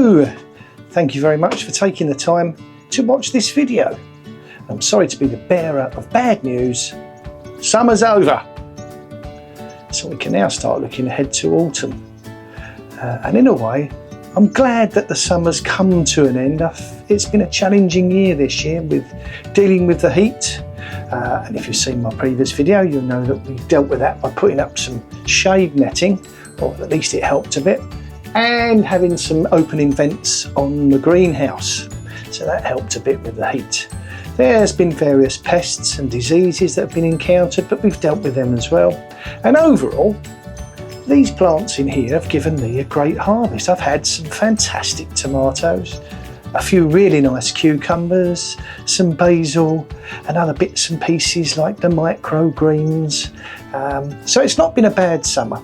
So, thank you very much for taking the time to watch this video. I'm sorry to be the bearer of bad news. Summer's over. So we can now start looking ahead to autumn. And in a way, I'm glad that the summer's come to an end. It's been a challenging year this year with dealing with the heat. And if you've seen my previous video, you'll know that we dealt with that by putting up some shade netting, or at least it helped a bit, and having some opening vents on the greenhouse. So that helped a bit with the heat. There's been various pests and diseases that have been encountered, but we've dealt with them as well. And overall, these plants in here have given me a great harvest. I've had some fantastic tomatoes, a few really nice cucumbers, some basil, and other bits and pieces like the microgreens. So it's not been a bad summer.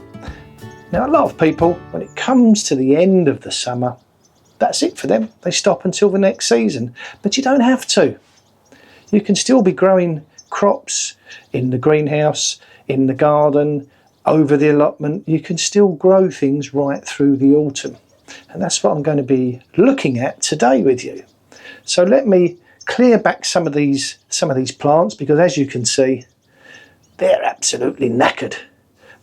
Now, a lot of people, when it comes to the end of the summer, that's it for them. They stop until the next season. But you don't have to. You can still be growing crops in the greenhouse, in the garden, over the allotment. You can still grow things right through the autumn. And that's what I'm going to be looking at today with you. So let me clear back some of these plants, because as you can see, they're absolutely knackered.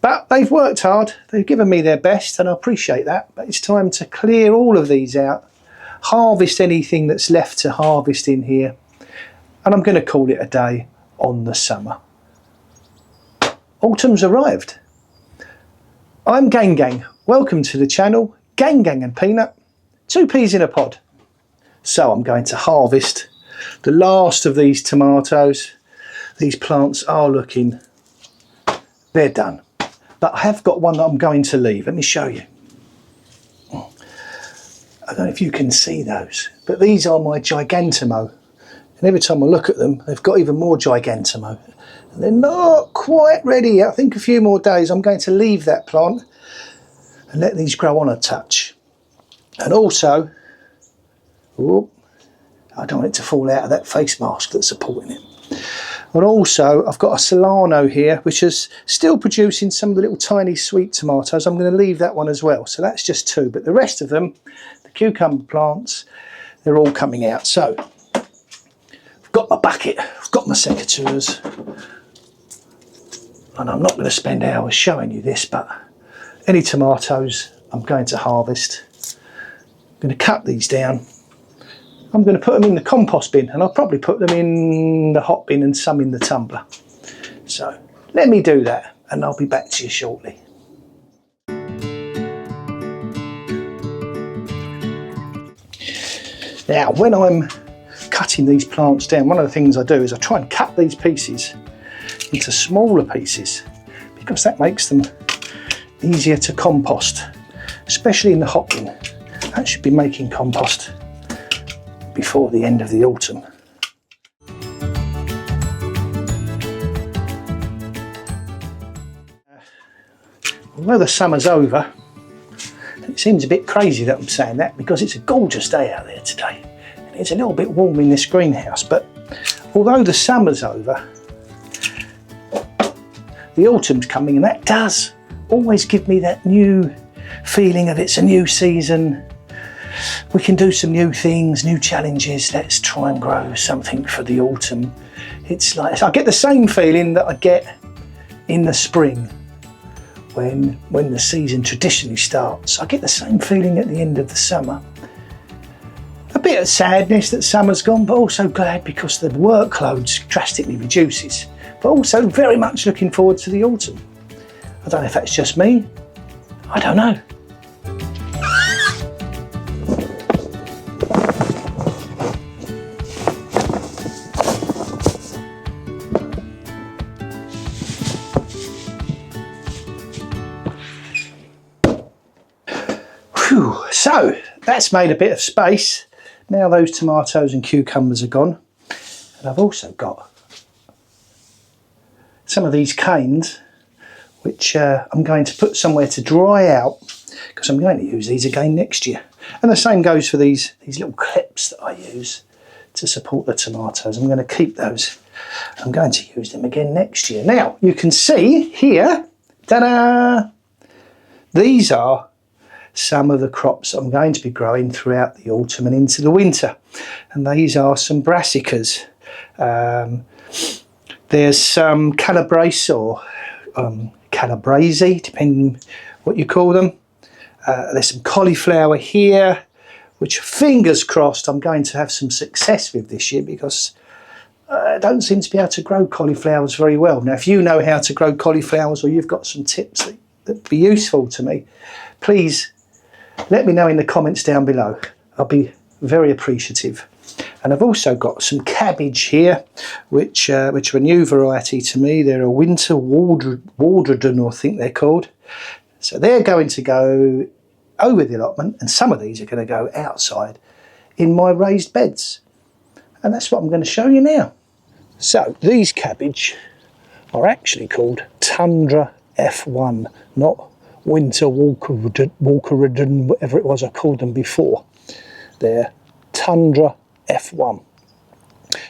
But they've worked hard, they've given me their best, and I appreciate that. But it's time to clear all of these out, harvest anything that's left to harvest in here, and I'm going to call it a day on the summer. Autumn's arrived. I'm Gang Gang. Welcome to the channel, Gang Gang and Peanut, two peas in a pod. So I'm going to harvest the last of these tomatoes. These plants are looking, they're done. But I have got one that I'm going to leave. Let me show you. I don't know if you can see those, but these are my Gigantamo. And every time I look at them, they've got even more Gigantamo. And they're not quite ready yet. I think a few more days. I'm going to leave that plant and let these grow on a touch. And also, I don't want it to fall out of that face mask that's supporting it. And also, I've got a Solano here, which is still producing some of the little tiny sweet tomatoes. I'm going to leave that one as well. So that's just two. But the rest of them, the cucumber plants, they're all coming out. So I've got my bucket, I've got my secateurs. And I'm not going to spend hours showing you this, but any tomatoes I'm going to harvest, I'm going to cut these down. I'm going to put them in the compost bin, and I'll probably put them in the hot bin and some in the tumbler. So let me do that and I'll be back to you shortly. Now, when I'm cutting these plants down, one of the things I do is I try and cut these pieces into smaller pieces, because that makes them easier to compost, especially in the hot bin. That should be making compost before the end of the autumn. Although the summer's over, it seems a bit crazy that I'm saying that, because it's a gorgeous day out there today. And it's a little bit warm in this greenhouse, but although the summer's over, the autumn's coming, and that does always give me that new feeling of it's a new season. We can do some new things, new challenges. Let's try and grow something for the autumn. It's like, I get the same feeling that I get in the spring when the season traditionally starts. I get the same feeling at the end of the summer. A bit of sadness that summer's gone, but also glad because the workload drastically reduces. But also very much looking forward to the autumn. I don't know if that's just me. I don't know. So that's made a bit of space. Now those tomatoes and cucumbers are gone. And I've also got some of these canes, which I'm going to put somewhere to dry out, because I'm going to use these again next year. And the same goes for these little clips that I use to support the tomatoes. I'm going to keep those. I'm going to use them again next year. Now you can see here, ta-da! These are some of the crops I'm going to be growing throughout the autumn and into the winter. And these are some brassicas. There's some calabrese or calabrese, depending what you call them. There's some cauliflower here, which fingers crossed I'm going to have some success with this year, because I don't seem to be able to grow cauliflowers very well. Now, if you know how to grow cauliflowers, or you've got some tips that'd be useful to me, please let me know in the comments down below. I'll be very appreciative. And I've also got some cabbage here, which are a new variety to me. They're a winter waldrodon, I think they're called. So they're going to go over the allotment, and some of these are going to go outside in my raised beds. And that's what I'm going to show you now. So these cabbage are actually called Tundra F1, not Winter Walkerodon, whatever it was I called them before. They're Tundra F1,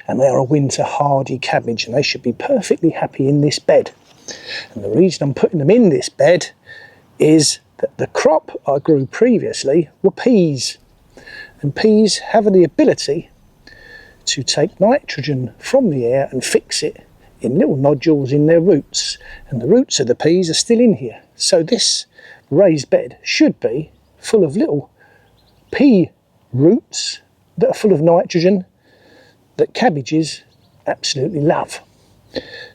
and they are a winter hardy cabbage, and they should be perfectly happy in this bed. And the reason I'm putting them in this bed is that the crop I grew previously were peas, and peas have the ability to take nitrogen from the air and fix it in little nodules in their roots, and the roots of the peas are still in here. So this raised bed should be full of little pea roots that are full of nitrogen that cabbages absolutely love.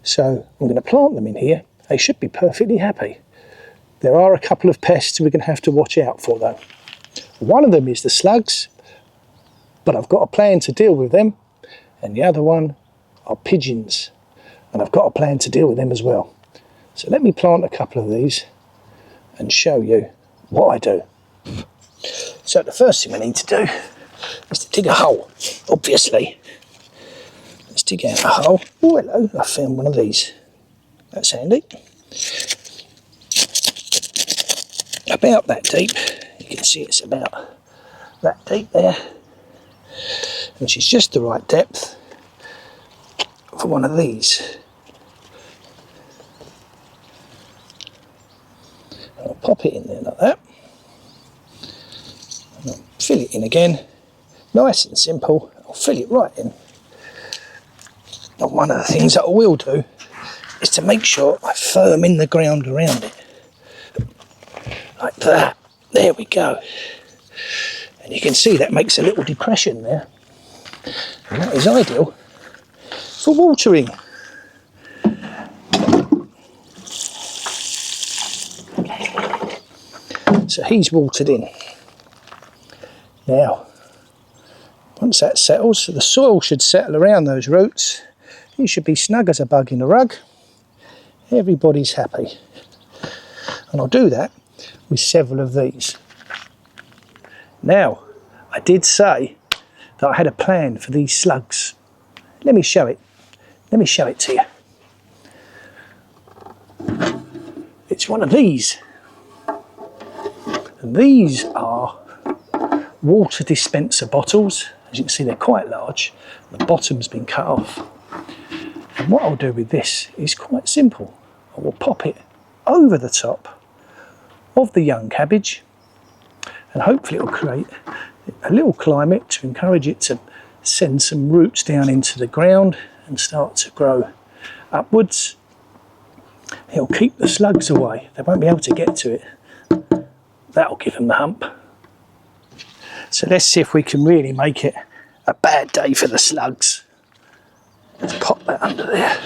So I'm going to plant them in here. They should be perfectly happy. There are a couple of pests we're going to have to watch out for though. One of them is the slugs, but I've got a plan to deal with them, and the other one are pigeons, and I've got a plan to deal with them as well. So let me plant a couple of these and show you what I do. So the first thing we need to do is to dig a hole, obviously. Let's dig out a hole. Oh, hello, I found one of these. That's handy. About that deep. You can see it's about that deep there, which is just the right depth for one of these. I'll pop it in there like that. And I'll fill it in again. Nice and simple. I'll fill it right in. And one of the things that I will do is to make sure I firm in the ground around it. Like that. There we go. And you can see that makes a little depression there. And that is ideal for watering. So he's watered in. Now, once that settles, the soil should settle around those roots. You should be snug as a bug in a rug. Everybody's happy. And I'll do that with several of these. Now, I did say that I had a plan for these slugs. Let me show it. Let me show it to you. It's one of these. And these are water dispenser bottles. As you can see, they're quite large. The bottom's been cut off. And what I'll do with this is quite simple. I will pop it over the top of the young cabbage, and hopefully it'll create a little climate to encourage it to send some roots down into the ground and start to grow upwards. It'll keep the slugs away. They won't be able to get to it. That'll give them the hump. So let's see if we can really make it a bad day for the slugs. Let's pop that under there.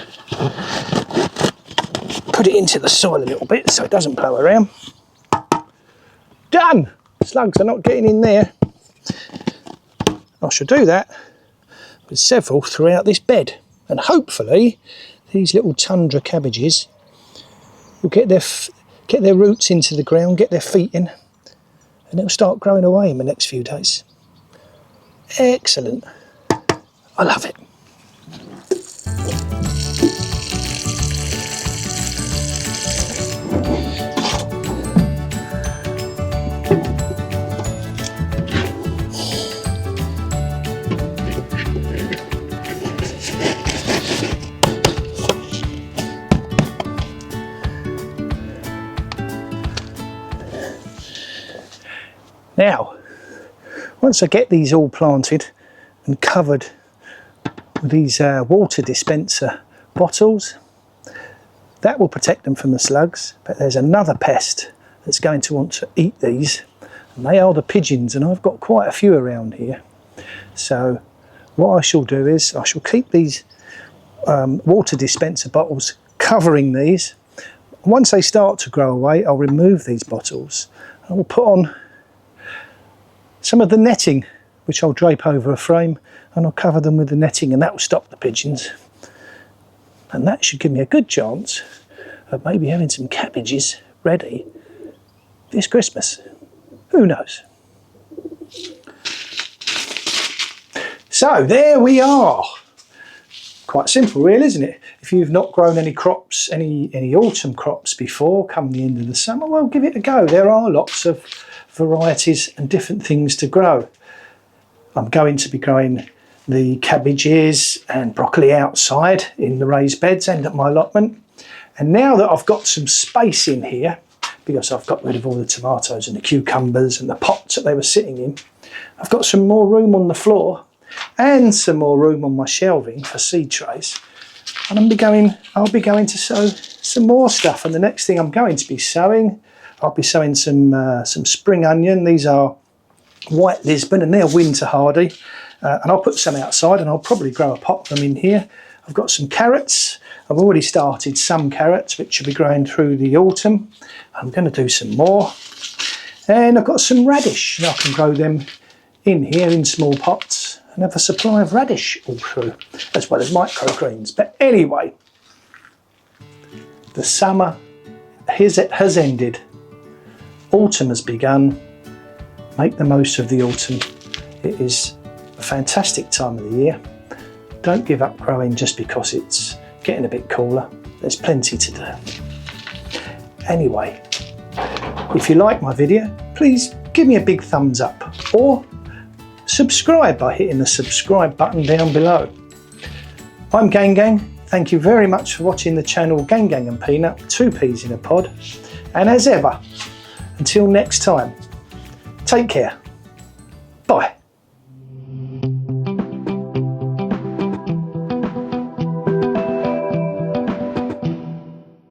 Put it into the soil a little bit so it doesn't blow around. Done! Slugs are not getting in there. I shall do that with several throughout this bed. And hopefully these little tundra cabbages will get their roots into the ground, get their feet in, and it'll start growing away in the next few days. Excellent. I love it. Now, once I get these all planted and covered with these water dispenser bottles, that will protect them from the slugs. But there's another pest that's going to want to eat these, and they are the pigeons, and I've got quite a few around here. So what I shall do is I shall keep these water dispenser bottles covering these. Once they start to grow away, I'll remove these bottles. I will put on some of the netting, which I'll drape over a frame, and I'll cover them with the netting, and that will stop the pigeons. And that should give me a good chance of maybe having some cabbages ready this Christmas. Who knows? So there we are. Quite simple really, isn't it? If you've not grown any crops, any autumn crops before, come the end of the summer, well, give it a go. There are lots of varieties and different things to grow. I'm going to be growing the cabbages and broccoli outside in the raised beds and at my allotment. And now that I've got some space in here, because I've got rid of all the tomatoes and the cucumbers and the pots that they were sitting in, I've got some more room on the floor and some more room on my shelving for seed trays. And I'll be going to sow some more stuff. And the next thing I'm going to be sowing, I'll be sowing some spring onion. These are white Lisbon and they're winter hardy. And I'll put some outside, and I'll probably grow a pot of them in here. I've got some carrots. I've already started some carrots, which will be growing through the autumn. I'm going to do some more. And I've got some radish, and I can grow them in here in small pots and have a supply of radish all through, as well as microgreens. But anyway, the summer has ended. Autumn has begun. Make the most of the autumn. It is a fantastic time of the year. Don't give up growing just because it's getting a bit cooler. There's plenty to do. Anyway, if you like my video, please give me a big thumbs up, or subscribe by hitting the subscribe button down below. I'm Gang Gang. Thank you very much for watching the channel Gang Gang and Peanut, 2 peas in a pod. And as ever, until next time, take care. Bye.